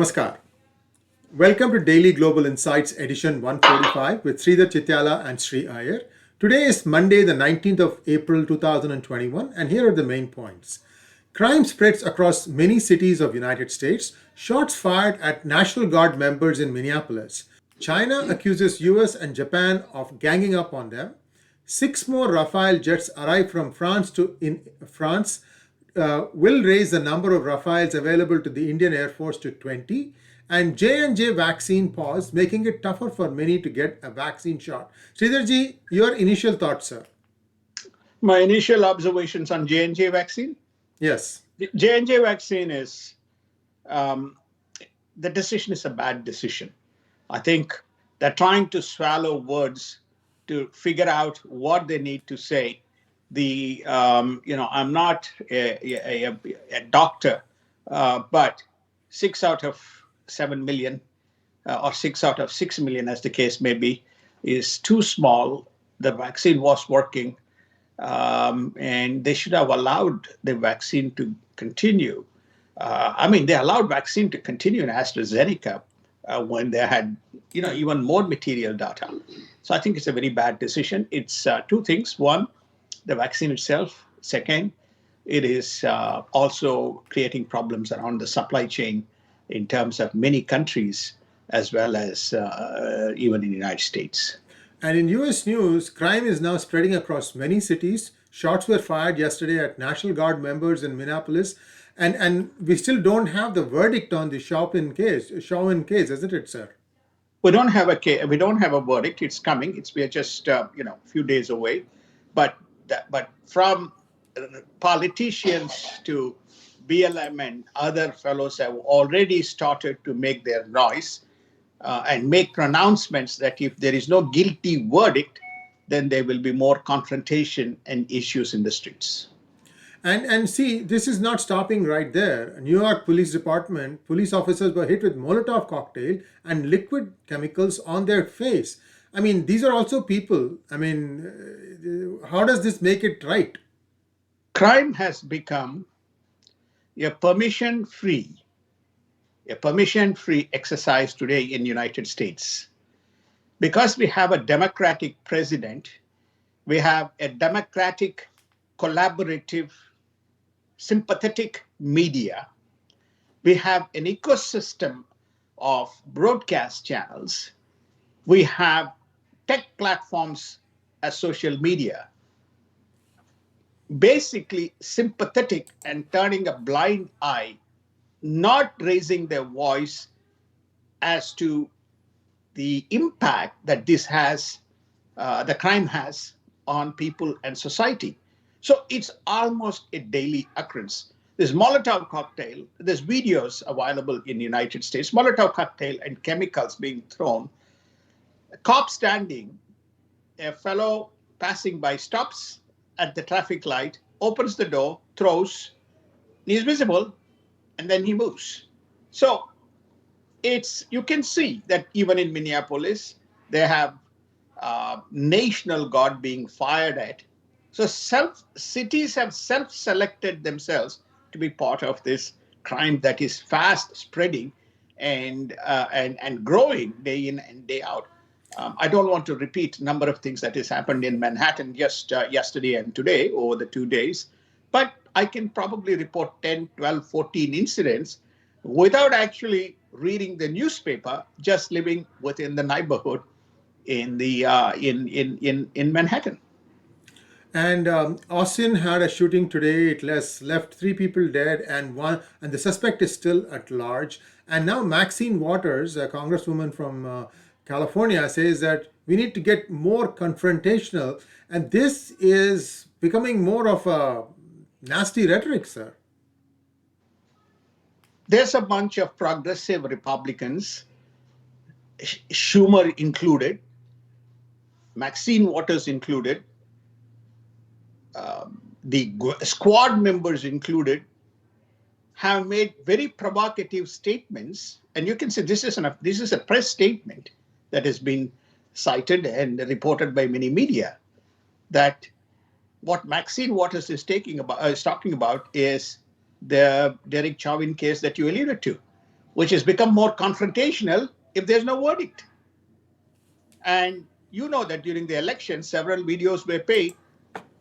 Namaskar. Welcome to Daily Global Insights edition 145 with Sridhar, Chityala and Sree Iyer. Today is Monday, the 19th of April 2021, and here are the main points. Crime spreads across many cities of United States. Shots fired at National Guard members in Minneapolis. China accuses US and Japan of ganging up on them. 6 more Rafale jets arrive from France will raise the number of Rafales available to the Indian Air Force to 20, and J&J vaccine pause, making it tougher for many to get a vaccine shot. Sridharji, your initial thoughts, sir? My initial observations on J&J vaccine? Yes. The J&J vaccine is, the decision is a bad decision. I think they're trying to swallow words to figure out what they need to say. I'm not a doctor, but 6 out of 7 million or 6 out of 6 million, as the case may be, is too small. The vaccine was working, and they should have allowed the vaccine to continue. They allowed vaccine to continue in AstraZeneca when they had, even more material data. So I think it's a very bad decision. It's two things. One, the vaccine itself. Second, it is also creating problems around the supply chain in terms of many countries, as well as even in the United States. And in US news, crime is now spreading across many cities. Shots were fired yesterday at National Guard members in Minneapolis. And we still don't have the verdict on the Chauvin case, isn't it, sir? We don't have a verdict. It's coming. We are just a few days away. But from politicians to BLM and other fellows have already started to make their noise and make pronouncements that if there is no guilty verdict, then there will be more confrontation and issues in the streets. And see, this is not stopping right there. New York Police Department, police officers were hit with Molotov cocktail and liquid chemicals on their face. These are also people. How does this make it right? Crime has become a permission-free exercise today in the United States. Because we have a democratic president, we have a democratic, collaborative, sympathetic media. We have an ecosystem of broadcast channels. We have tech platforms as social media, basically sympathetic and turning a blind eye, not raising their voice as to the impact that this has, the crime has on people and society. So it's almost a daily occurrence. There's Molotov cocktail, there's videos available in the United States, Molotov cocktail and chemicals being thrown, a cop standing, a fellow passing by stops at the traffic light, opens the door, throws, he's visible, and then he moves. So you can see that even in Minneapolis, they have National Guard being fired at. So cities have self-selected themselves to be part of this crime that is fast spreading and growing day in and day out. I don't want to repeat a number of things that has happened in Manhattan just yesterday and today over the 2 days, but I can probably report 10, 12, 14 incidents without actually reading the newspaper, just living within the neighborhood in Manhattan. And Austin had a shooting today. It left 3 people dead and the suspect is still at large. And now Maxine Waters, a congresswoman from California, says that we need to get more confrontational. And this is becoming more of a nasty rhetoric, sir. There's a bunch of progressive Republicans, Schumer included, Maxine Waters included, the squad members included, have made very provocative statements. And you can say this is a press statement that has been cited and reported by many media, that what Maxine Waters is talking about is the Derek Chauvin case that you alluded to, which has become more confrontational if there's no verdict. And you know that during the election, several videos were played.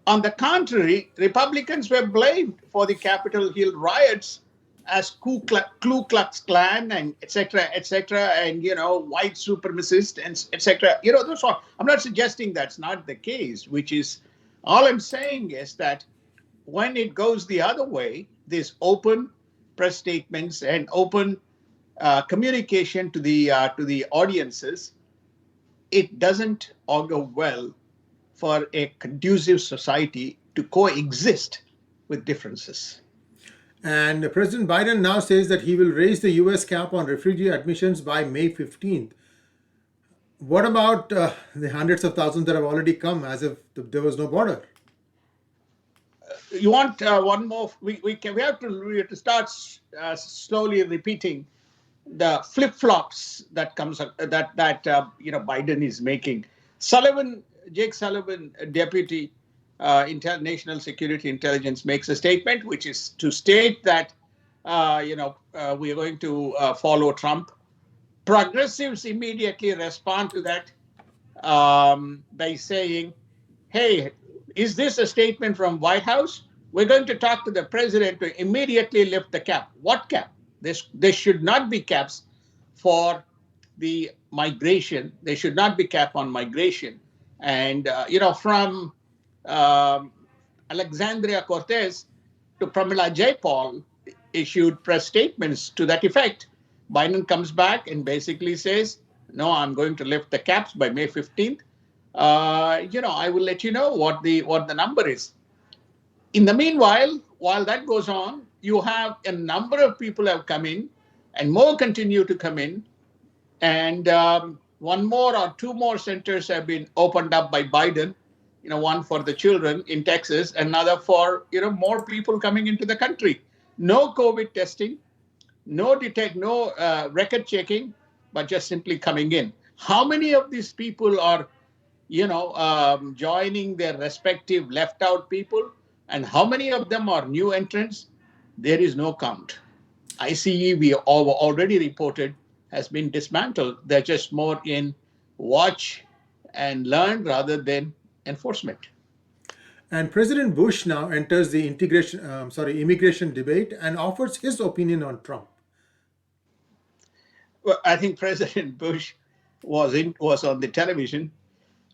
On the contrary, Republicans were blamed for the Capitol Hill riots as Ku Klux Klan and et cetera, and white supremacist and et cetera. Those are, I'm not suggesting that's not the case. Which is, all I'm saying is that when it goes the other way, this open press statements and open communication to the audiences, it doesn't augur well for a conducive society to coexist with differences. And President Biden now says that he will raise the US cap on refugee admissions by May 15th. What about the hundreds of thousands that have already come as if there was no border? You want one more? We have to start slowly repeating the flip flops that Biden is making. Jake Sullivan, deputy National Security Intelligence, makes a statement which is to state that we are going to follow Trump. Progressives immediately respond to that by saying, "Hey, is this a statement from White House? We're going to talk to the president to immediately lift the cap." What cap? There should not be caps for the migration. There should not be cap on migration. And from Alexandria Cortez to Pramila Jayapal issued press statements to that effect. Biden comes back and basically says, "No, I'm going to lift the caps by May 15th. I will let you know what the number is." In the meanwhile, while that goes on, you have a number of people have come in, and more continue to come in, and one more or two more centers have been opened up by Biden. One for the children in Texas, another for more people coming into the country. No COVID testing, no record checking, but just simply coming in. How many of these people are joining their respective left out people, and how many of them are new entrants? There is no count. ICE, we already reported, has been dismantled. They're just more in watch and learn rather than enforcement. And President Bush now enters the immigration debate and offers his opinion on Trump. Well, I think President Bush was on the television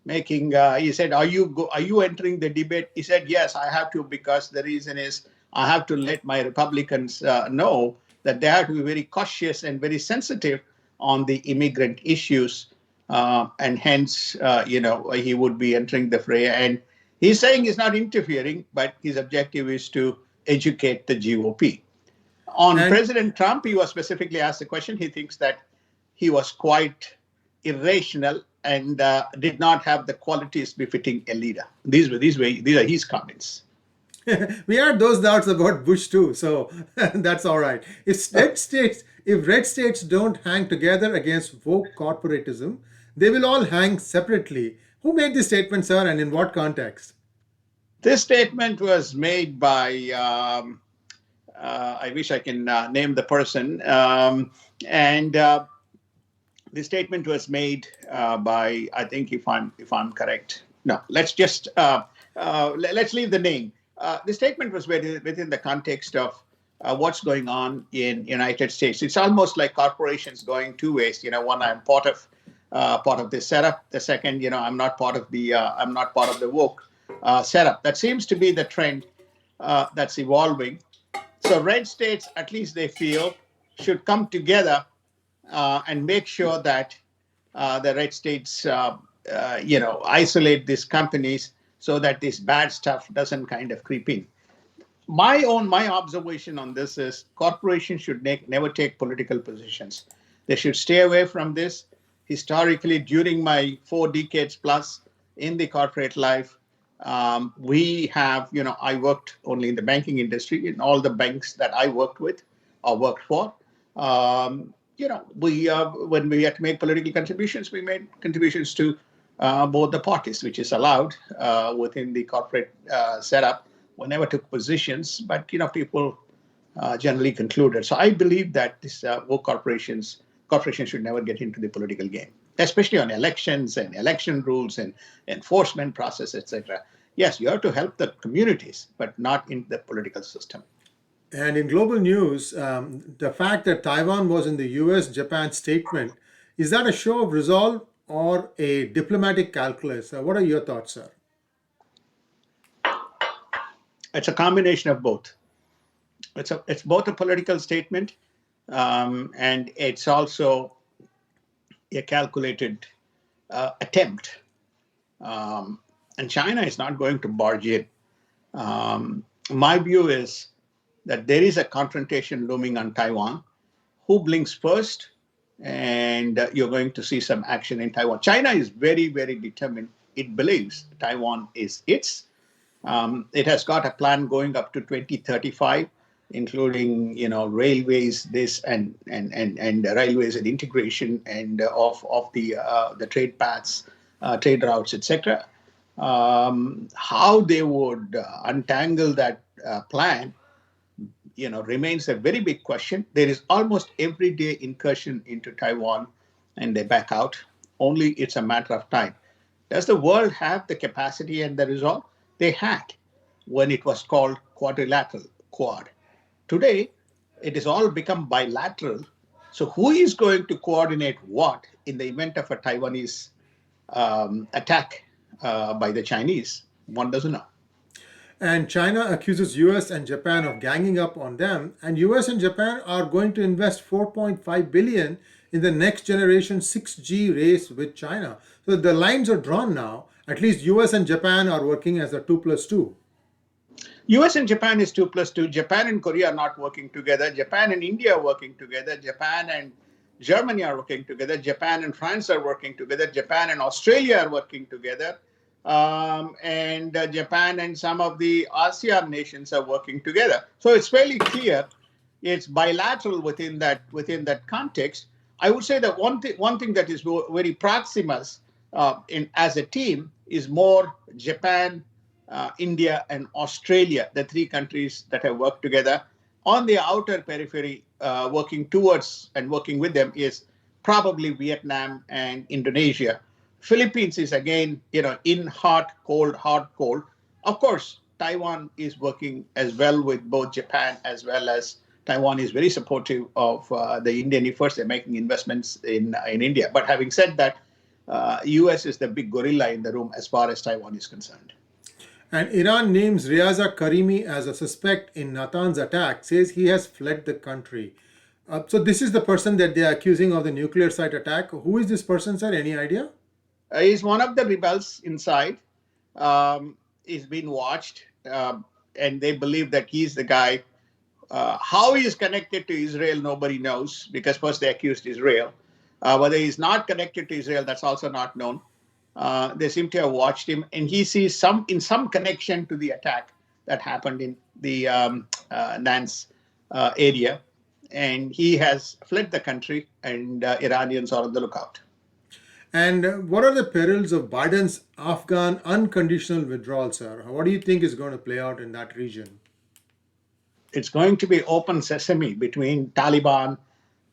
making. He said, "Are you entering the debate?" He said, "Yes, I have to, because the reason is I have to let my Republicans know that they have to be very cautious and very sensitive on the immigrant issues, and hence, he would be entering the fray." And he's saying he's not interfering, but his objective is to educate the GOP. On President Trump, he was specifically asked the question. He thinks that he was quite irrational and did not have the qualities befitting a leader. These are his comments. We had those doubts about Bush too, so that's all right. If red states don't hang together against woke corporatism, they will all hang separately. Who made this statement, sir, and in what context? This statement was made by, I wish I can name the person, and the statement was made by, I think, if I'm correct. No, let's just let's leave the name. The statement was within the context of what's going on in United States. It's almost like corporations going two ways. One, I'm part of this setup. The second, I'm not part of the woke setup. That seems to be the trend that's evolving. So red states, at least they feel, should come together and make sure that the red states, isolate these companies so that this bad stuff doesn't kind of creep in. My observation on this is corporations should never take political positions. They should stay away from this. Historically, during my 4 decades plus in the corporate life, we have, I worked only in the banking industry. In all the banks that I worked with or worked for, when we had to make political contributions, we made contributions to both the parties, which is allowed within the corporate setup. We never took positions, but people generally concluded. So I believe that this woke corporations should never get into the political game, especially on elections and election rules and enforcement process, etc. Yes, you have to help the communities, but not in the political system. And in global news, the fact that Taiwan was in the US Japan statement, is that a show of resolve or a diplomatic calculus? What are your thoughts, sir? It's a combination of both. It's both a political statement, and it's also a calculated attempt. And China is not going to barge in. My view is that there is a confrontation looming on Taiwan. Who blinks first? And you're going to see some action in Taiwan. China is very, very determined. It believes Taiwan is its. It has got a plan going up to 2035, including railways, this and railways and integration and of the trade paths, trade routes, etc. How they would untangle that plan, remains a very big question. There is almost everyday incursion into Taiwan, and they back out. Only it's a matter of time. Does the world have the capacity and the resolve? They had when it was called quadrilateral, Quad. Today, it has all become bilateral. So who is going to coordinate what in the event of a Taiwanese attack by the Chinese? One doesn't know. And China accuses US and Japan of ganging up on them, and US and Japan are going to invest 4.5 billion in the next generation 6G race with China. So the lines are drawn now. At least US and Japan are working as a 2+2. US and Japan is 2+2. Japan and Korea are not working together. Japan and India are working together. Japan and Germany are working together. Japan and France are working together. Japan and Australia are working together. And Japan and some of the ASEAN nations are working together. So it's fairly clear it's bilateral within that context. I would say that one thing that is very proximus as a team is more Japan, India, and Australia, the three countries that have worked together. On the outer periphery, working towards and working with them is probably Vietnam and Indonesia. Philippines is again, in hot, cold, hot, cold. Of course, Taiwan is working as well with both Japan as well as Taiwan is very supportive of the Indian efforts. They're making investments in India. But having said that, US is the big gorilla in the room as far as Taiwan is concerned. And Iran names Reaza Karimi as a suspect in Natanz attack, says he has fled the country. So this is the person that they are accusing of the nuclear site attack. Who is this person, sir? Any idea? He's one of the rebels inside. He's been watched, and they believe that he's the guy. How he is connected to Israel, nobody knows, because first they accused Israel. Whether he's not connected to Israel, that's also not known. They seem to have watched him, and he sees some connection to the attack that happened in the Natanz area, and he has fled the country, and Iranians are on the lookout. And what are the perils of Biden's Afghan unconditional withdrawal, sir? What do you think is going to play out in that region? It's going to be open sesame between Taliban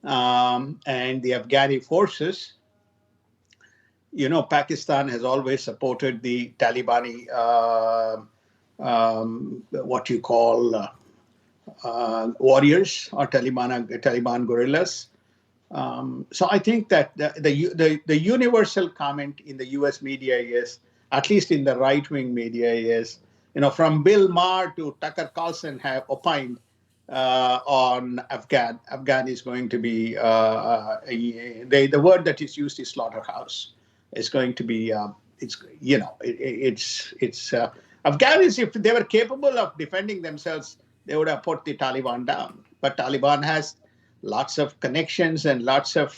and the Afghani forces. Pakistan has always supported the Talibani, what you call warriors or Taliban guerrillas. So I think that the universal comment in the U.S. media is, at least in the right-wing media, is, from Bill Maher to Tucker Carlson have opined on Afghan. Afghan is going to be the word that is used is slaughterhouse. It's going to be Afghans, if they were capable of defending themselves, they would have put the Taliban down. But Taliban has lots of connections and lots of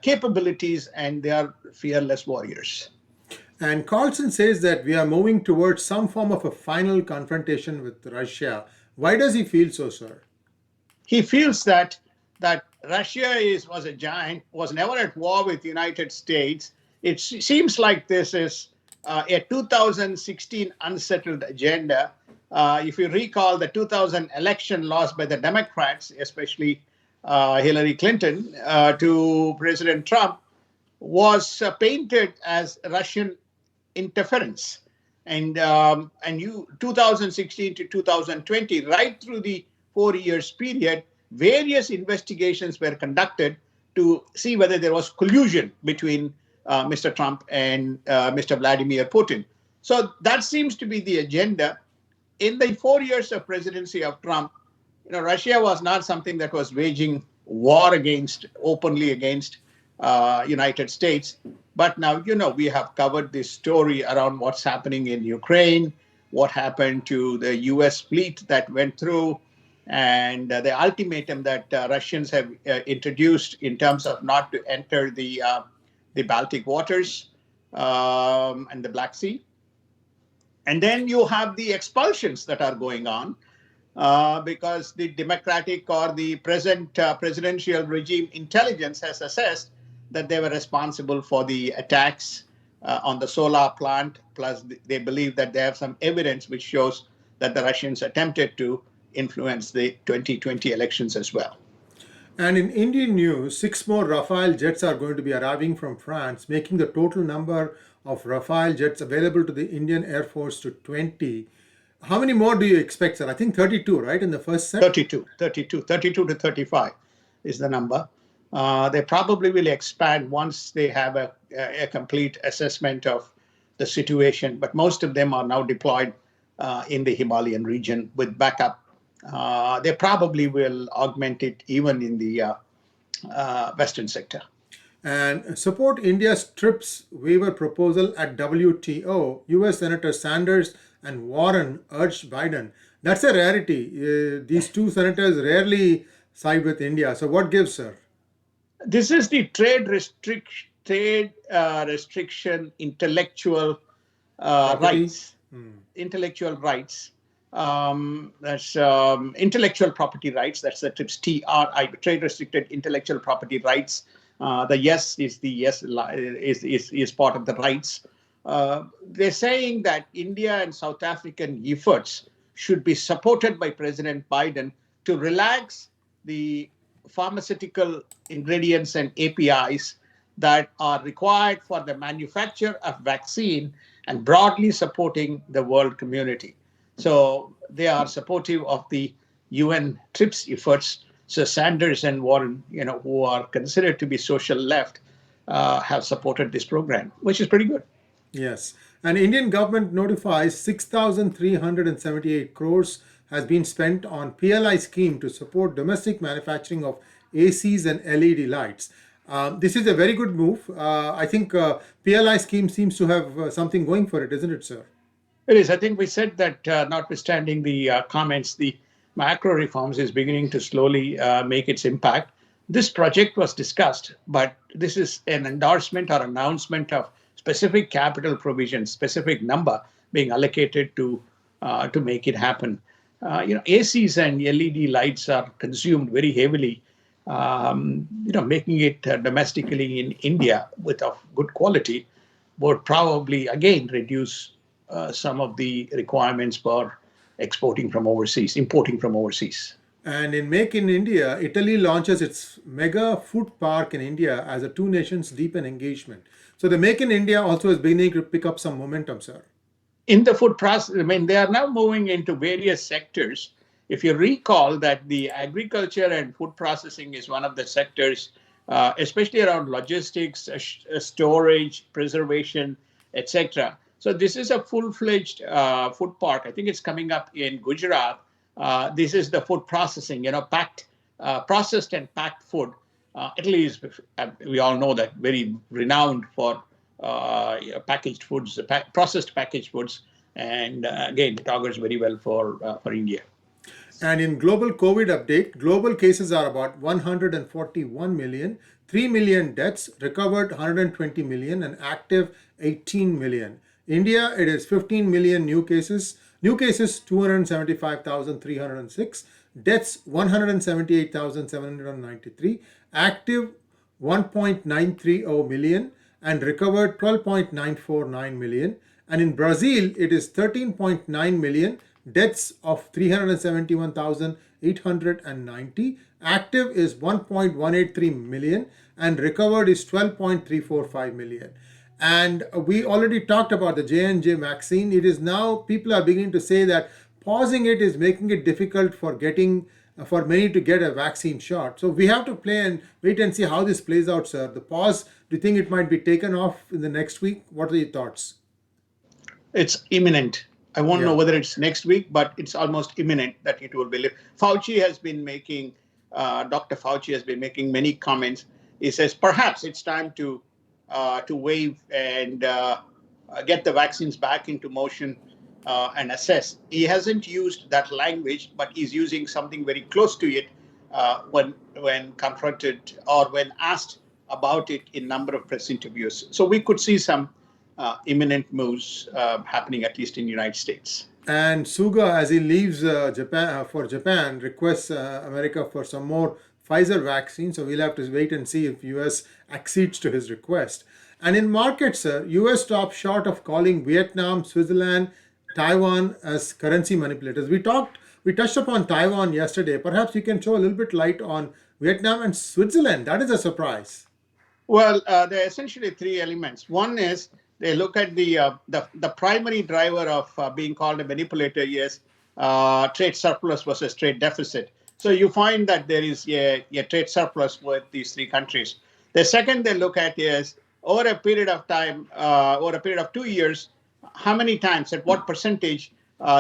capabilities, and they are fearless warriors. And Carlson says that we are moving towards some form of a final confrontation with Russia. Why does he feel so, sir? He feels that Russia was a giant, was never at war with the United States. It seems like this is a 2016 unsettled agenda. If you recall the 2000 election lost by the Democrats, especially Hillary Clinton, to President Trump, was painted as Russian interference. And 2016 to 2020, right through the 4 years period, various investigations were conducted to see whether there was collusion between Mr. Trump and Mr. Vladimir Putin. So that seems to be the agenda. In the 4 years of presidency of Trump, Russia was not something that was waging war openly against United States. But now, we have covered this story around what's happening in Ukraine, what happened to the U.S. fleet that went through, and the ultimatum that Russians have introduced in terms of not to enter the Baltic waters and the Black Sea. And then you have the expulsions that are going on because the Democratic or the present presidential regime intelligence has assessed that they were responsible for the attacks on the solar plant. Plus, they believe that they have some evidence which shows that the Russians attempted to influence the 2020 elections as well. And in Indian news, 6 more Rafale jets are going to be arriving from France, making the total number of Rafale jets available to the Indian Air Force to 20. How many more do you expect, sir? I think 32, right, in the first set? 32 to 35 is the number. They probably will expand once they have a complete assessment of the situation. But most of them are now deployed in the Himalayan region with backup. They probably will augment it even in the Western sector. And support India's TRIPS waiver proposal at WTO. US Senator Sanders and Warren urged Biden. That's a rarity. These two senators rarely side with India. So what gives, sir? This is the trade restriction intellectual rights. Intellectual rights. That's intellectual property rights. That's the TRIPS, TRI, trade restricted intellectual property rights. The yes is the yes is part of the rights. They're saying that India and South African efforts should be supported by President Biden to relax the pharmaceutical ingredients and APIs that are required for the manufacture of vaccine and broadly supporting the world community. So they are supportive of the UN TRIPS efforts. So Sanders and Warren, who are considered to be social left, have supported this program, which is pretty good. Yes. And Indian government notifies 6,378 crores has been spent on PLI scheme to support domestic manufacturing of ACs and LED lights. This is a very good move. I think PLI scheme seems to have something going for it, isn't it, sir? It is. I think we said that notwithstanding the comments, the macro reforms is beginning to slowly make its impact. This project was discussed, but this is an endorsement or announcement of specific capital provision, specific number being allocated to make it happen. ACs and LED lights are consumed very heavily, making it domestically in India with of good quality would probably again reduce some of the requirements for importing from overseas. And in Make in India, Italy launches its mega food park in India as a two nations deepen engagement. So the Make in India also is beginning to pick up some momentum, sir. In the food process, they are now moving into various sectors. If you recall that the agriculture and food processing is one of the sectors, especially around logistics, storage, preservation, etc. So this is a full-fledged food park. I think it's coming up in Gujarat. This is the food processing, processed and packed food. Italy is, we all know that, very renowned for packaged foods, processed packaged foods. And again, it augurs very well for India. And in global COVID update, global cases are about 141 million, 3 million deaths, recovered 120 million, and active 18 million. India, it is 15 million new cases 275,306, deaths 178,793, active 1.930 million, and recovered 12.949 million. And in Brazil, it is 13.9 million, deaths of 371,890, active is 1.183 million, and recovered is 12.345 million. And we already talked about the J&J vaccine. It is now, people are beginning to say that pausing it is making it difficult for for many to get a vaccine shot. So we have to play and wait and see how this plays out, sir. The pause, do you think it might be taken off in the next week? What are your thoughts? It's imminent. I won't know Yeah. whether it's next week, but it's almost imminent that it will be lifted. Fauci has been making, Dr. Fauci has been making many comments. He says perhaps it's time to waive and get the vaccines back into motion and assess. He hasn't used that language, but he's using something very close to it when confronted or when asked about it in number of press interviews. So we could see some imminent moves happening, at least in the United States. And Suga, as he leaves Japan, requests America for some more Pfizer vaccine. So we'll have to wait and see if US accedes to his request. And in markets, US stopped short of calling Vietnam, Switzerland, Taiwan as currency manipulators. We touched upon Taiwan yesterday. Perhaps you can show a little bit light on Vietnam and Switzerland. That is a surprise. Well, there are essentially three elements. One is they look at the primary driver of being called a manipulator is trade surplus versus trade deficit. So you find that there is a trade surplus with these three countries. The second they look at is over a period of time, over a period of 2 years, how many times, at what percentage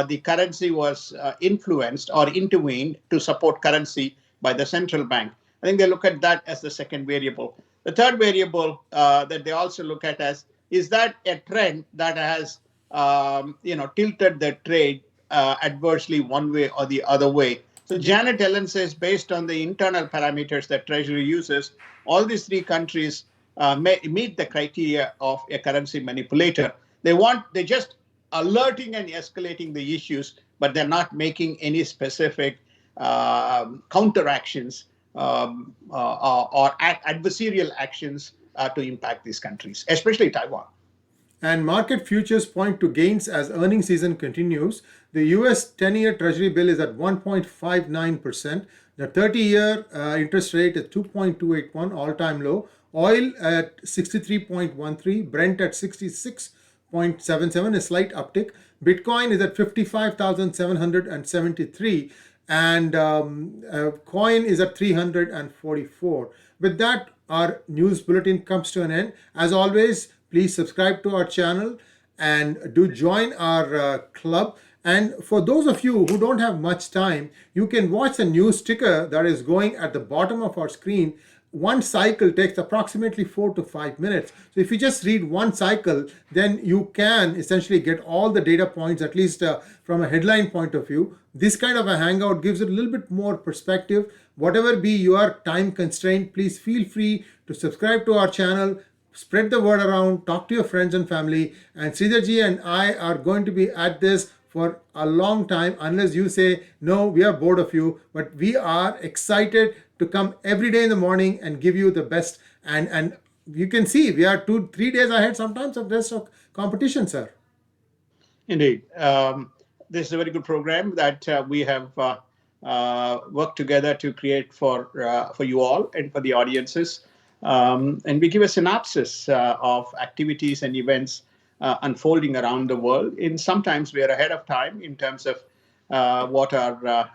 the currency was influenced or intervened to support currency by the central bank. I think they look at that as the second variable. The third variable that they also look at as is that a trend that has tilted the trade adversely one way or the other way. So Janet Yellen says based on the internal parameters that Treasury uses, all these three countries meet the criteria of a currency manipulator. They're just alerting and escalating the issues, but they're not making any specific counteractions or adversarial actions to impact these countries, especially Taiwan. And market futures point to gains as earnings season continues. The US 10-year Treasury bill is at 1.59%. The 30-year interest rate is 2.281, all-time low. Oil at 63.13, Brent at 66.77, a slight uptick. Bitcoin is at 55,773, and coin is at 344. With that, our news bulletin comes to an end. As always, please subscribe to our channel and do join our club. And for those of you who don't have much time, you can watch the news ticker that is going at the bottom of our screen. One cycle takes approximately 4 to 5 minutes. So if you just read one cycle, then you can essentially get all the data points, at least from a headline point of view. This kind of a hangout gives it a little bit more perspective. Whatever be your time constraint, please feel free to subscribe to our channel, spread the word around, talk to your friends and family. And Sridharji and I are going to be at this for a long time, unless you say, no, we are bored of you. But we are excited to come every day in the morning and give you the best. And you can see we are 2-3 days ahead sometimes of this competition, sir. Indeed. This is a very good program that we have worked together to create for you all and for the audiences. And we give a synopsis of activities and events unfolding around the world. In sometimes we are ahead of time in terms of what the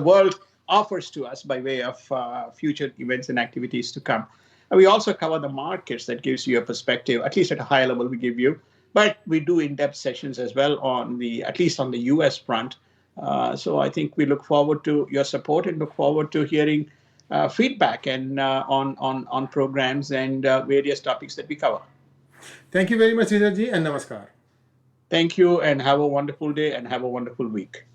world offers to us by way of future events and activities to come. And we also cover the markets. That gives you a perspective, at least at a high level we give you. But we do in-depth sessions as well at least on the US front. So I think we look forward to your support and look forward to hearing feedback and on programs and various topics that we cover. Thank you very much, Sridharji, and namaskar. Thank you, and have a wonderful day and have a wonderful week.